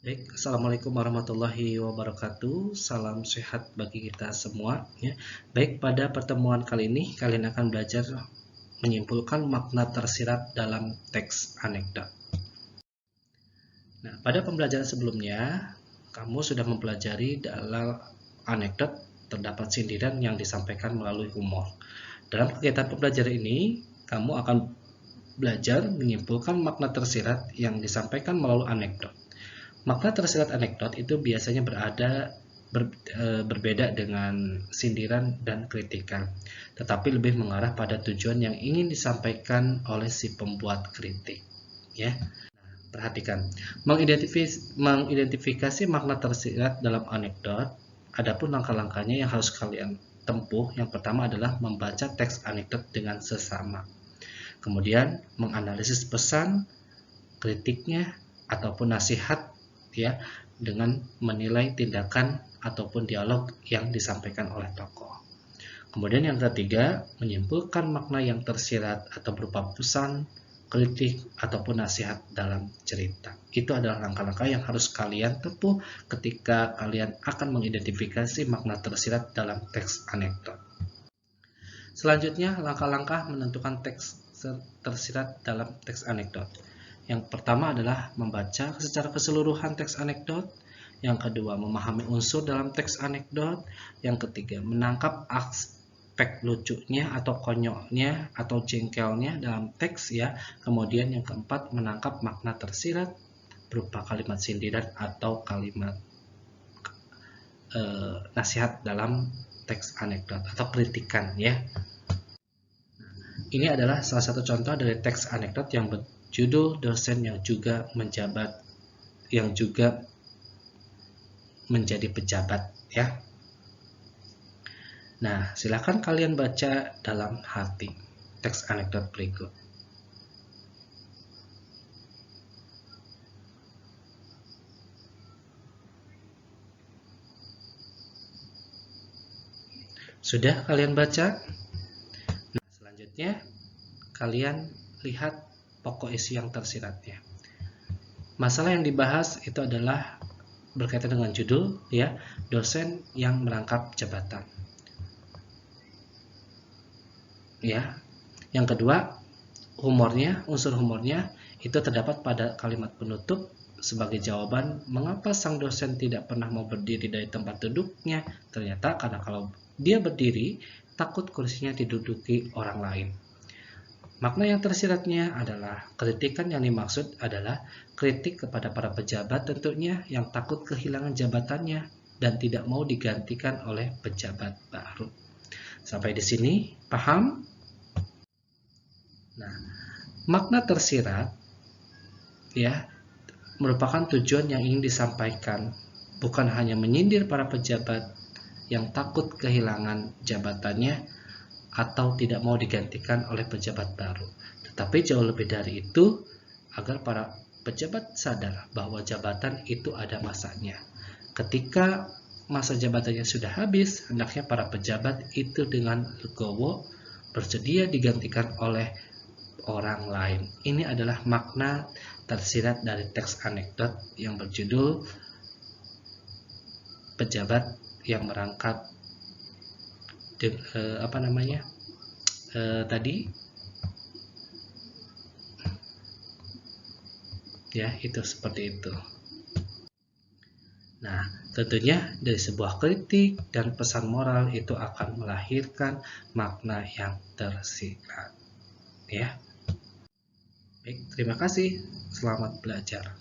Baik, Assalamualaikum warahmatullahi wabarakatuh. Salam sehat bagi kita semua. Ya. Baik, pada pertemuan kali ini kalian akan belajar menyimpulkan makna tersirat dalam teks anekdot. Nah, pada pembelajaran sebelumnya, kamu sudah mempelajari dalam anekdot terdapat sindiran yang disampaikan melalui humor. Dalam kegiatan pembelajaran ini, kamu akan belajar menyimpulkan makna tersirat yang disampaikan melalui anekdot. Makna tersirat anekdot itu biasanya berbeda dengan sindiran dan kritikan, tetapi lebih mengarah pada tujuan yang ingin disampaikan oleh si pembuat kritik. Ya, perhatikan, mengidentifikasi makna tersirat dalam anekdot. Adapun langkah-langkahnya yang harus kalian tempuh, yang pertama adalah membaca teks anekdot dengan sesama. Kemudian menganalisis pesan, kritiknya, ataupun nasihat ya, dengan menilai tindakan ataupun dialog yang disampaikan oleh tokoh. Kemudian yang ketiga, menyimpulkan makna yang tersirat atau berupa pesan, kritik, ataupun nasihat dalam cerita. Itu adalah langkah-langkah yang harus kalian tempuh ketika kalian akan mengidentifikasi makna tersirat dalam teks anekdot. Selanjutnya, langkah-langkah menentukan teks tersirat dalam teks anekdot. Yang pertama adalah membaca secara keseluruhan teks anekdot. Yang kedua, memahami unsur dalam teks anekdot. Yang ketiga, menangkap aspek lucunya atau konyolnya atau jengkelnya dalam teks ya. Kemudian yang keempat, menangkap makna tersirat berupa kalimat sindiran atau kalimat nasihat dalam teks anekdot atau kritikan ya. Ini adalah salah satu contoh dari teks anekdot yang berjudul dosen yang juga menjadi pejabat ya. Nah, silakan kalian baca dalam hati teks anekdot berikut. Sudah kalian baca? Nah, selanjutnya kalian lihat pokok isi yang tersiratnya. Masalah yang dibahas itu adalah berkaitan dengan judul ya, dosen yang merangkap jabatan. Ya. Yang kedua, unsur humornya itu terdapat pada kalimat penutup sebagai jawaban mengapa sang dosen tidak pernah mau berdiri dari tempat duduknya. Ternyata karena kalau dia berdiri, takut kursinya diduduki orang lain. Makna yang tersiratnya adalah kritikan yang dimaksud adalah kritik kepada para pejabat tentunya yang takut kehilangan jabatannya dan tidak mau digantikan oleh pejabat baru. Sampai di sini paham? Nah, makna tersirat ya merupakan tujuan yang ingin disampaikan, bukan hanya menyindir para pejabat yang takut kehilangan jabatannya atau tidak mau digantikan oleh pejabat baru, tetapi jauh lebih dari itu agar para pejabat sadar bahwa jabatan itu ada masanya. Ketika masa jabatannya sudah habis, hendaknya para pejabat itu dengan legowo bersedia digantikan oleh orang lain. Ini adalah makna tersirat dari teks anekdot yang berjudul pejabat yang merangkap tadi ya, itu seperti itu. Nah, tentunya dari sebuah kritik dan pesan moral itu akan melahirkan makna yang tersirat ya. Baik, terima kasih. Selamat belajar.